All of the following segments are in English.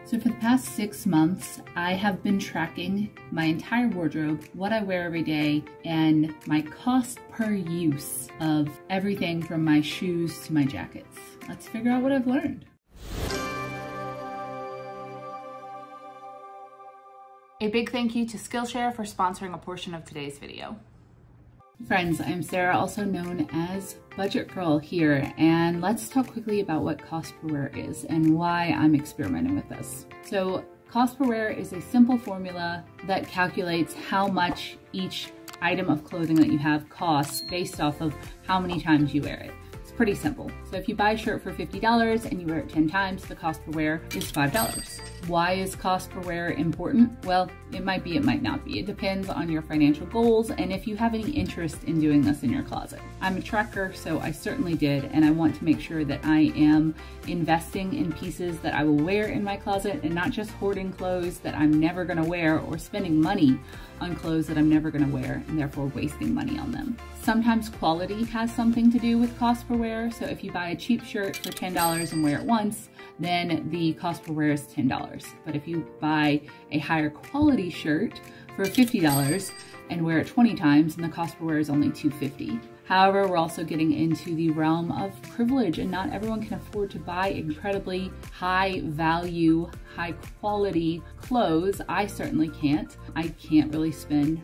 So for the past 6 months, I have been tracking my entire wardrobe, what I wear every day, and my cost per use of everything from my shoes to my jackets. Let's figure out what I've learned. A big thank you to Skillshare for sponsoring a portion of today's video. Friends, I'm Sarah, also known as Budget Girl here, and let's talk quickly about what cost per wear is and why I'm experimenting with this. So cost per wear is a simple formula that calculates how much each item of clothing that you have costs based off of how many times you wear it. It's pretty simple. So if you buy a shirt for $50 and you wear it 10 times, the cost per wear is $5. Why is cost per wear important? Well, it might be, it might not be. It depends on your financial goals and if you have any interest in doing this in your closet. I'm a tracker, so I certainly did, and I want to make sure that I am investing in pieces that I will wear in my closet and not just hoarding clothes that I'm never gonna wear or spending money on clothes that I'm never gonna wear and therefore wasting money on them. Sometimes quality has something to do with cost per wear. So if you buy a cheap shirt for $10 and wear it once, then the cost per wear is $10. But if you buy a higher quality shirt for $50 and wear it 20 times, then the cost per wear is only $2.50. However, we're also getting into the realm of privilege, and not everyone can afford to buy incredibly high value, high quality clothes. I certainly can't. I can't really spend,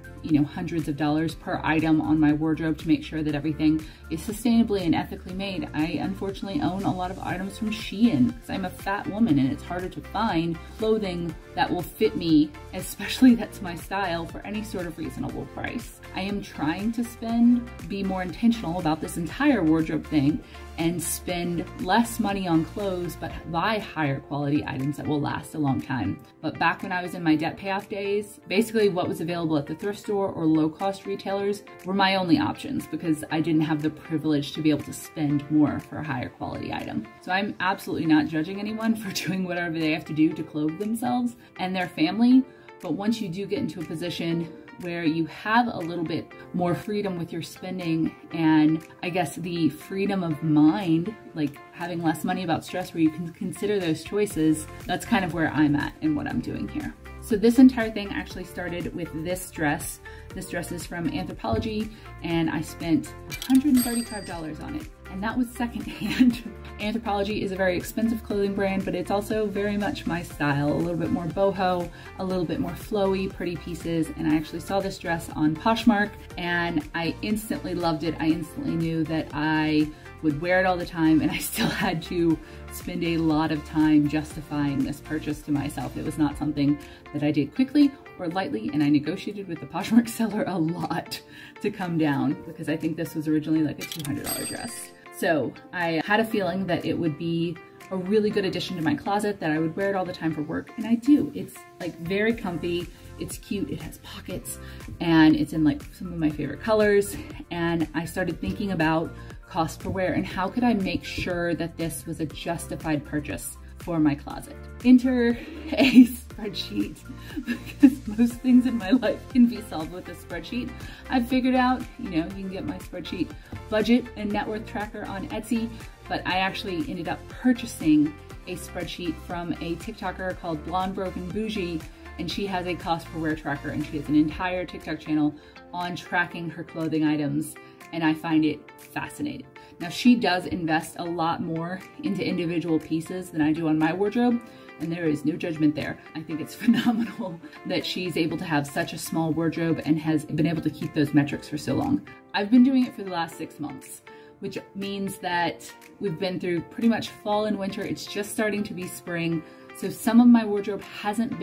hundreds of dollars per item on my wardrobe to make sure that everything is sustainably and ethically made. I unfortunately own a lot of items from Shein because I'm a fat woman and it's harder to find clothing that will fit me, especially that's my style, for any sort of reasonable price. I am trying to be more intentional about this entire wardrobe thing and spend less money on clothes, but buy higher quality items that will last a long time. But back when I was in my debt payoff days, basically what was available at the thrift store or low cost retailers were my only options because I didn't have the privilege to be able to spend more for a higher quality item. So I'm absolutely not judging anyone for doing whatever they have to do to clothe themselves and their family. But once you do get into a position where you have a little bit more freedom with your spending and I guess the freedom of mind, like having less money about stress where you can consider those choices, that's kind of where I'm at and what I'm doing here. So this entire thing actually started with this dress. This dress is from Anthropologie and I spent $135 on it. And that was secondhand. Anthropologie is a very expensive clothing brand, but it's also very much my style. A little bit more boho, a little bit more flowy, pretty pieces. And I actually saw this dress on Poshmark and I instantly loved it. I instantly knew that I would wear it all the time, and I still had to spend a lot of time justifying this purchase to myself. It was not something that I did quickly or lightly, and I negotiated with the Poshmark seller a lot to come down because I think this was originally like a $200 dress. So I had a feeling that it would be a really good addition to my closet, that I would wear it all the time for work, and I do. It's like very comfy, it's cute, it has pockets, and it's in like some of my favorite colors. And I started thinking about cost per wear and how could I make sure that this was a justified purchase for my closet. Enter a spreadsheet, because most things in my life can be solved with a spreadsheet. I've figured out, you can get my spreadsheet budget and net worth tracker on Etsy, but I actually ended up purchasing a spreadsheet from a TikToker called Blonde Broken Bougie, and she has a cost per wear tracker, and she has an entire TikTok channel on tracking her clothing items, and I find it fascinating. Now, she does invest a lot more into individual pieces than I do on my wardrobe, and there is no judgment there. I think it's phenomenal that she's able to have such a small wardrobe and has been able to keep those metrics for so long. I've been doing it for the last 6 months, which means that we've been through pretty much fall and winter. It's just starting to be spring. So some of my wardrobe hasn't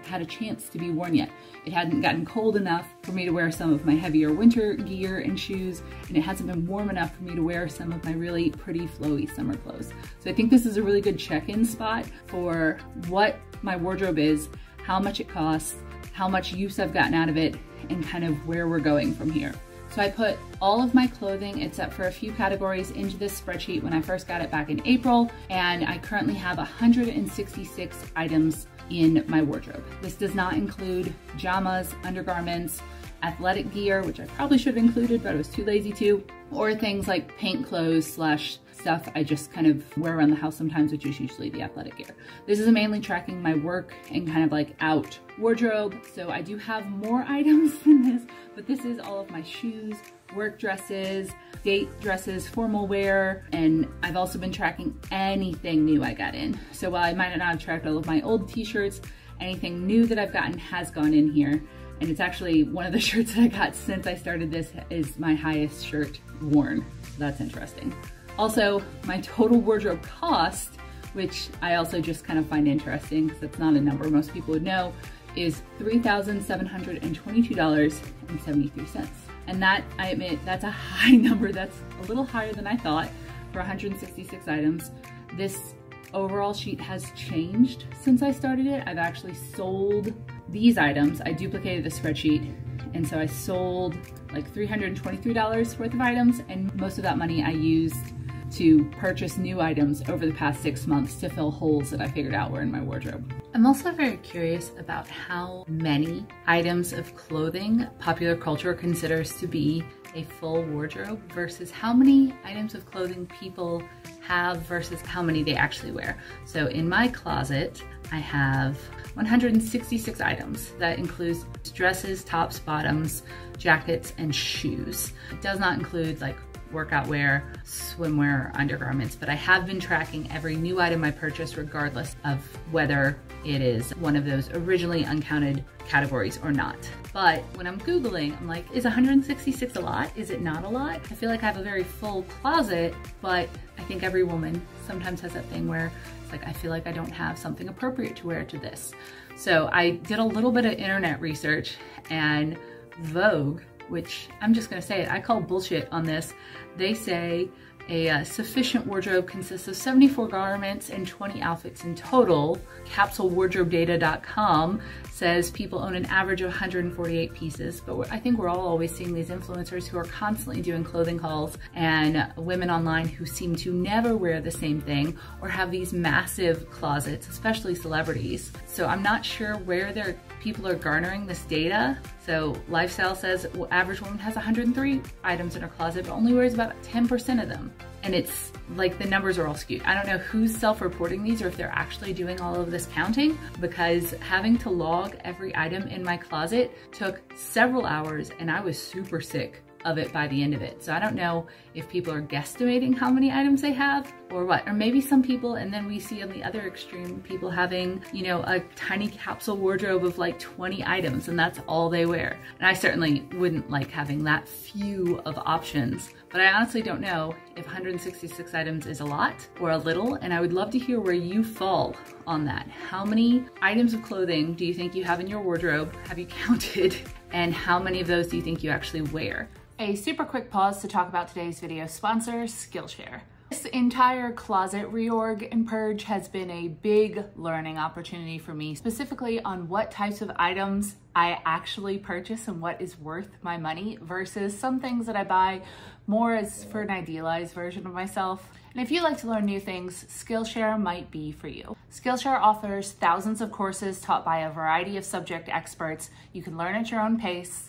had a chance to be worn yet. It hadn't gotten cold enough for me to wear some of my heavier winter gear and shoes, and it hasn't been warm enough for me to wear some of my really pretty flowy summer clothes. So I think this is a really good check-in spot for what my wardrobe is, how much it costs, how much use I've gotten out of it, and kind of where we're going from here. So I put all of my clothing, except for a few categories, into this spreadsheet when I first got it back in April, and I currently have 166 items in my wardrobe. This does not include pajamas, undergarments, athletic gear, which I probably should have included, but I was too lazy to, or things like paint clothes / stuff I just kind of wear around the house sometimes, which is usually the athletic gear. This is mainly tracking my work and kind of like out wardrobe. So I do have more items than this, but this is all of my shoes, work dresses, date dresses, formal wear, and I've also been tracking anything new I got in. So while I might not have tracked all of my old t-shirts, anything new that I've gotten has gone in here. And it's actually one of the shirts that I got since I started this is my highest shirt worn. So that's interesting. Also, my total wardrobe cost, which I also just kind of find interesting because it's not a number most people would know, is $3,722.73. And that, I admit, that's a high number. That's a little higher than I thought for 166 items. This overall sheet has changed since I started it. I've actually sold these items. I duplicated the spreadsheet, and so I sold like $323 worth of items, and most of that money I used to purchase new items over the past 6 months to fill holes that I figured out were in my wardrobe. I'm also very curious about how many items of clothing popular culture considers to be a full wardrobe versus how many items of clothing people have versus how many they actually wear. So in my closet, I have 166 items. That includes dresses, tops, bottoms, jackets, and shoes. It does not include like workout wear, swimwear, or undergarments, but I have been tracking every new item I purchase regardless of whether it is one of those originally uncounted categories or not. But when I'm Googling, I'm like, is 166 a lot? Is it not a lot? I feel like I have a very full closet, but I think every woman sometimes has that thing where it's like, I feel like I don't have something appropriate to wear to this. So I did a little bit of internet research, and Vogue, which I'm just gonna say it, I call bullshit on this. They say a sufficient wardrobe consists of 74 garments and 20 outfits in total. CapsuleWardrobeData.com says people own an average of 148 pieces, but I think we're all always seeing these influencers who are constantly doing clothing hauls and women online who seem to never wear the same thing or have these massive closets, especially celebrities. So I'm not sure where people are garnering this data. So Lifestyle says average woman has 103 items in her closet, but only wears about 10% of them. And it's like the numbers are all skewed. I don't know who's self-reporting these or if they're actually doing all of this counting, because having to log every item in my closet took several hours and I was super sick of it by the end of it. So I don't know if people are guesstimating how many items they have or what, or maybe some people, and then we see on the other extreme, people having, you know, a tiny capsule wardrobe of like 20 items and that's all they wear. And I certainly wouldn't like having that few of options, but I honestly don't know if 166 items is a lot or a little, and I would love to hear where you fall on that. How many items of clothing do you think you have in your wardrobe? Have you counted? And how many of those do you think you actually wear? A super quick pause to talk about today's video sponsor, Skillshare. This entire closet reorg and purge has been a big learning opportunity for me, specifically on what types of items I actually purchase and what is worth my money versus some things that I buy more as for an idealized version of myself. And if you like to learn new things, Skillshare might be for you. Skillshare offers thousands of courses taught by a variety of subject experts. You can learn at your own pace.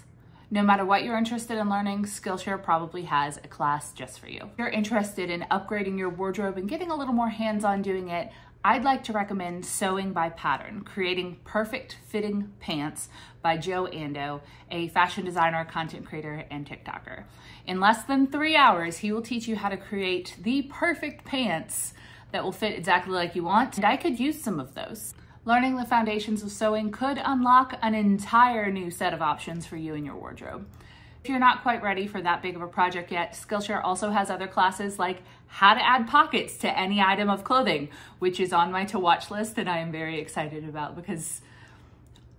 No matter what you're interested in learning, Skillshare probably has a class just for you. If you're interested in upgrading your wardrobe and getting a little more hands-on doing it, I'd like to recommend Sewing by Pattern, Creating Perfect Fitting Pants by Joe Ando, a fashion designer, content creator, and TikToker. In less than 3 hours, he will teach you how to create the perfect pants that will fit exactly like you want, and I could use some of those. Learning the foundations of sewing could unlock an entire new set of options for you in your wardrobe. If you're not quite ready for that big of a project yet, Skillshare also has other classes like how to add pockets to any item of clothing, which is on my to watch list and I am very excited about because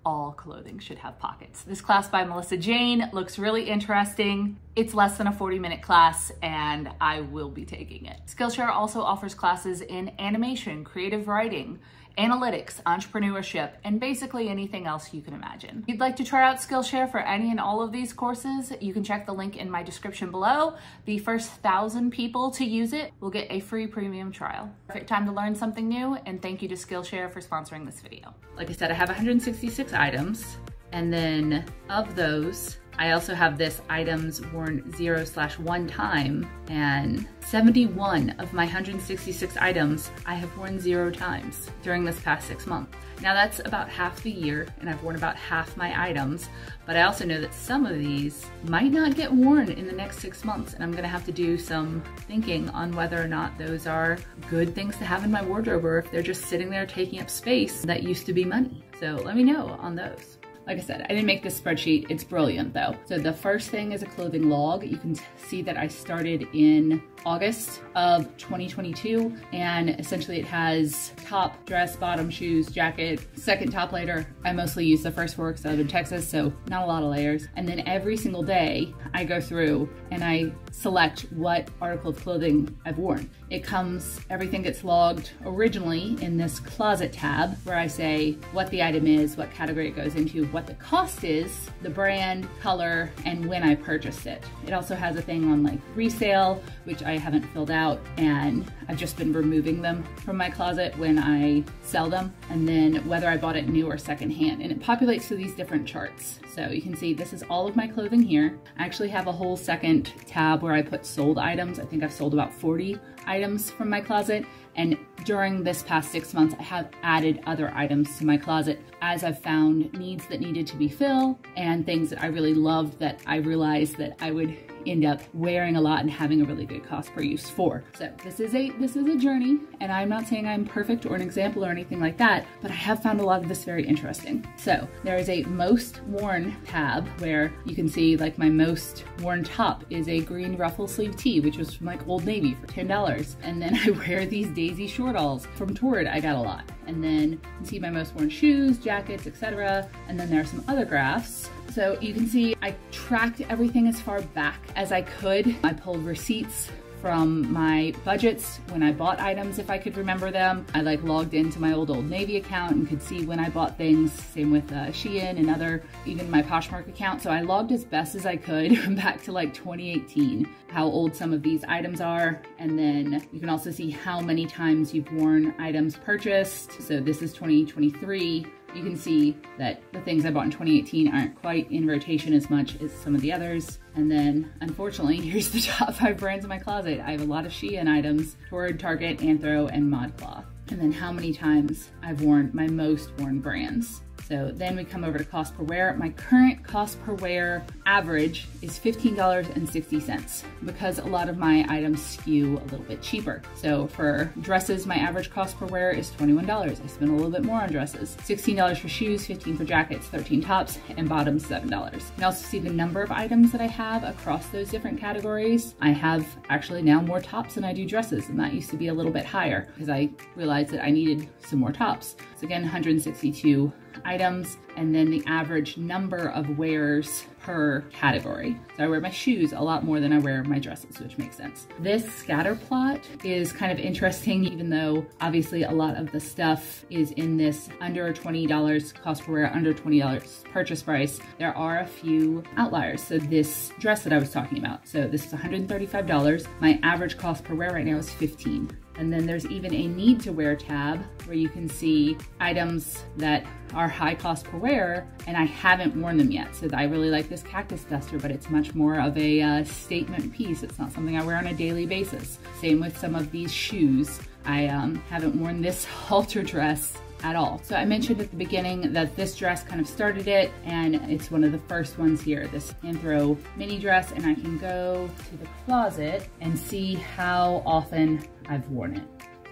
all clothing should have pockets. This class by Melissa Jane looks really interesting. It's less than a 40-minute class and I will be taking it. Skillshare also offers classes in animation, creative writing, analytics, entrepreneurship, and basically anything else you can imagine. If you'd like to try out Skillshare for any and all of these courses, you can check the link in my description below. The first 1,000 people to use it will get a free premium trial. Perfect time to learn something new, and thank you to Skillshare for sponsoring this video. Like I said, I have 166 items, and then of those, I also have this items worn 0/1 time, and 71 of my 166 items I have worn 0 times during this past 6 months. Now that's about half the year, and I've worn about half my items, but I also know that some of these might not get worn in the next 6 months, and I'm gonna have to do some thinking on whether or not those are good things to have in my wardrobe, or if they're just sitting there taking up space that used to be money. So let me know on those. Like I said, I didn't make this spreadsheet. It's brilliant though. So the first thing is a clothing log. You can see that I started in August of 2022, and essentially it has top, dress, bottom, shoes, jacket, second top later. I mostly use the first 4 because I live in Texas, so not a lot of layers. And then every single day I go through and I select what article of clothing I've worn. It comes, everything gets logged originally in this closet tab where I say what the item is, what category it goes into, what the cost is, the brand, color, and when I purchased it. It also has a thing on like resale, which I haven't filled out, and I've just been removing them from my closet when I sell them, and then whether I bought it new or secondhand. And it populates to these different charts. So you can see this is all of my clothing here. I actually have a whole second tab where I put sold items. I think I've sold about 40 items from my closet. And during this past 6 months, I have added other items to my closet as I've found needs that needed to be filled and things that I really loved that I realized that I would end up wearing a lot and having a really good cost per use for. So this is a journey, and I'm not saying I'm perfect or an example or anything like that, but I have found a lot of this very interesting. So there is a most worn tab where you can see like my most worn top is a green ruffle sleeve tee, which was from like Old Navy for $10. And then I wear these Daisy shortalls from Torrid. I got a lot. And then you can see my most worn shoes, jackets, etc. And then there are some other graphs. So you can see I tracked everything as far back as I could. I pulled receipts from my budgets when I bought items if I could remember them. I like logged into my Old Navy account and could see when I bought things. Same with Shein and other, even my Poshmark account. So I logged as best as I could back to like 2018, how old some of these items are. And then you can also see how many times you've worn items purchased. So this is 2023. You can see that the things I bought in 2018 aren't quite in rotation as much as some of the others. And then, unfortunately, here's the top 5 brands in my closet. I have a lot of Shein items, Torrid, Target, Anthro, and ModCloth. And then how many times I've worn my most worn brands. So then we come over to cost per wear. My current cost per wear average is $15.60 because a lot of my items skew a little bit cheaper. So for dresses, my average cost per wear is $21. I spend a little bit more on dresses. $16 for shoes, $15 for jackets, 13 tops, and bottoms $7. You can also see the number of items that I have across those different categories. I have actually now more tops than I do dresses, and that used to be a little bit higher because I realized that I needed some more tops. So again, 162 items, and then the average number of wears per category. So I wear my shoes a lot more than I wear my dresses, which makes sense. This scatter plot is kind of interesting, even though obviously a lot of the stuff is in this under $20 cost per wear, under $20 purchase price. There are a few outliers. So this dress that I was talking about, so this is $135. My average cost per wear right now is $15. And then there's even a need to wear tab where you can see items that are high cost per wear and I haven't worn them yet. So I really like this cactus duster, but it's much more of a statement piece. It's not something I wear on a daily basis. Same with some of these shoes. I haven't worn this halter dress at all. So I mentioned at the beginning that this dress kind of started it, and it's one of the first ones here, this Anthro mini dress, and I can go to the closet and see how often I've worn it.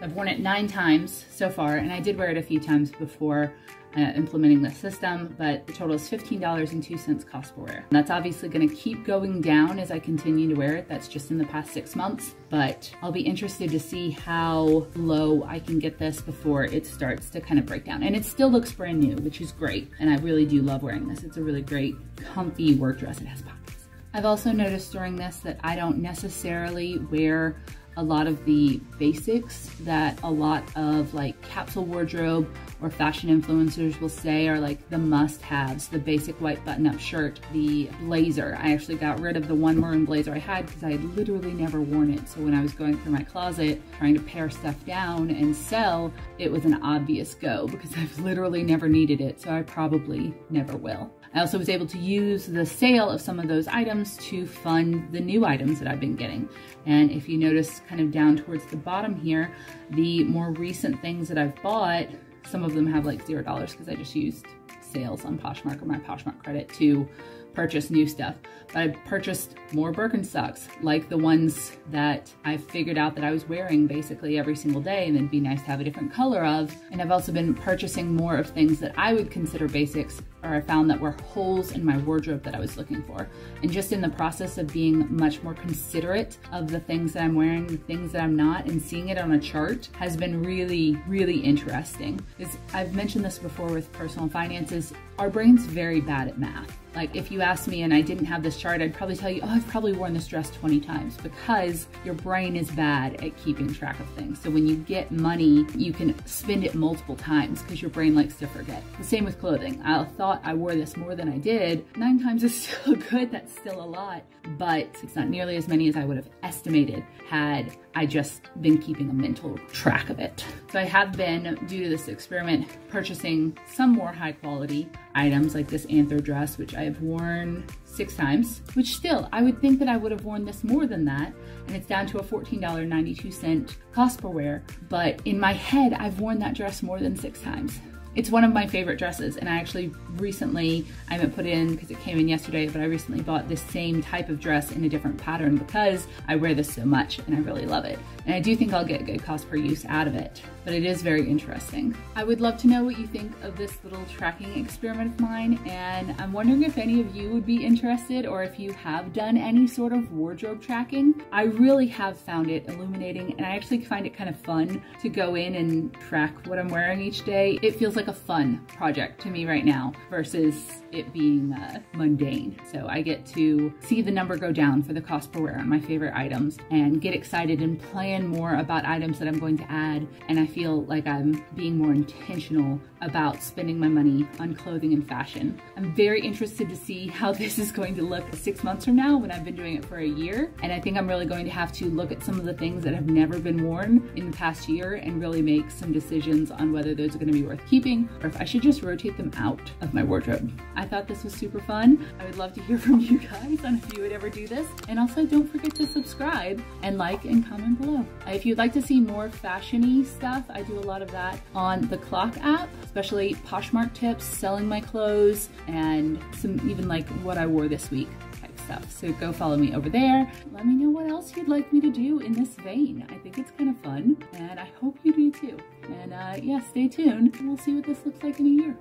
I've worn it 9 times so far, and I did wear it a few times before implementing the system, but the total is $15.02 cost per wear. And that's obviously going to keep going down as I continue to wear it. That's just in the past 6 months, but I'll be interested to see how low I can get this before it starts to kind of break down. And it still looks brand new, which is great. And I really do love wearing this. It's a really great, comfy work dress. It has pockets. I've also noticed during this that I don't necessarily wear a lot of the basics that a lot of like capsule wardrobe or fashion influencers will say are like the must-haves, the basic white button-up shirt, the blazer. I actually got rid of the one maroon blazer I had because I had literally never worn it. So when I was going through my closet trying to pare stuff down and sell, it was an obvious go because I've literally never needed it, so I probably never will. I also was able to use the sale of some of those items to fund the new items that I've been getting. And if you notice kind of down towards the bottom here, the more recent things that I've bought, some of them have like $0 because I just used sales on Poshmark or my Poshmark credit to purchase new stuff. But I purchased more Birkenstocks, like the ones that I figured out that I was wearing basically every single day and then be nice to have a different color of. And I've also been purchasing more of things that I would consider basics, or I found that were holes in my wardrobe that I was looking for. And just in the process of being much more considerate of the things that I'm wearing, the things that I'm not, and seeing it on a chart has been really, really interesting. Because I've mentioned this before with personal finances, our brain's very bad at math. Like if you asked me and I didn't have this chart, I'd probably tell you, oh, I've probably worn this dress 20 times, because your brain is bad at keeping track of things. So when you get money, you can spend it multiple times because your brain likes to forget. The same with clothing. I thought I wore this more than I did. 9 times is still good, that's still a lot, but it's not nearly as many as I would have estimated had I just been keeping a mental track of it. So I have been, due to this experiment, purchasing some more high quality items like this Anthro dress, which I have worn 6 times, which still, I would think that I would have worn this more than that. And it's down to a $14.92 cost per wear. But in my head, I've worn that dress more than 6 times. It's one of my favorite dresses, and I actually recently, I haven't put it in because it came in yesterday, but I recently bought this same type of dress in a different pattern because I wear this so much and I really love it. And I do think I'll get good cost per use out of it, but it is very interesting. I would love to know what you think of this little tracking experiment of mine, and I'm wondering if any of you would be interested or if you have done any sort of wardrobe tracking. I really have found it illuminating, and I actually find it kind of fun to go in and track what I'm wearing each day. It feels like a fun project to me right now versus it being mundane. So I get to see the number go down for the cost per wear on my favorite items and get excited and plan more about items that I'm going to add. And I feel like I'm being more intentional about spending my money on clothing and fashion. I'm very interested to see how this is going to look 6 months from now when I've been doing it for a year. And I think I'm really going to have to look at some of the things that have never been worn in the past year and really make some decisions on whether those are going to be worth keeping or if I should just rotate them out of my wardrobe. I thought this was super fun. I would love to hear from you guys on if you would ever do this. And also don't forget to subscribe and like and comment below. If you'd like to see more fashion-y stuff, I do a lot of that on the Clock app, especially Poshmark tips, selling my clothes, and some even like what I wore this week type stuff. So go follow me over there. Let me know what else you'd like me to do in this vein. I think it's kind of fun and I hope you do too. And yeah, stay tuned. We'll see what this looks like in a year.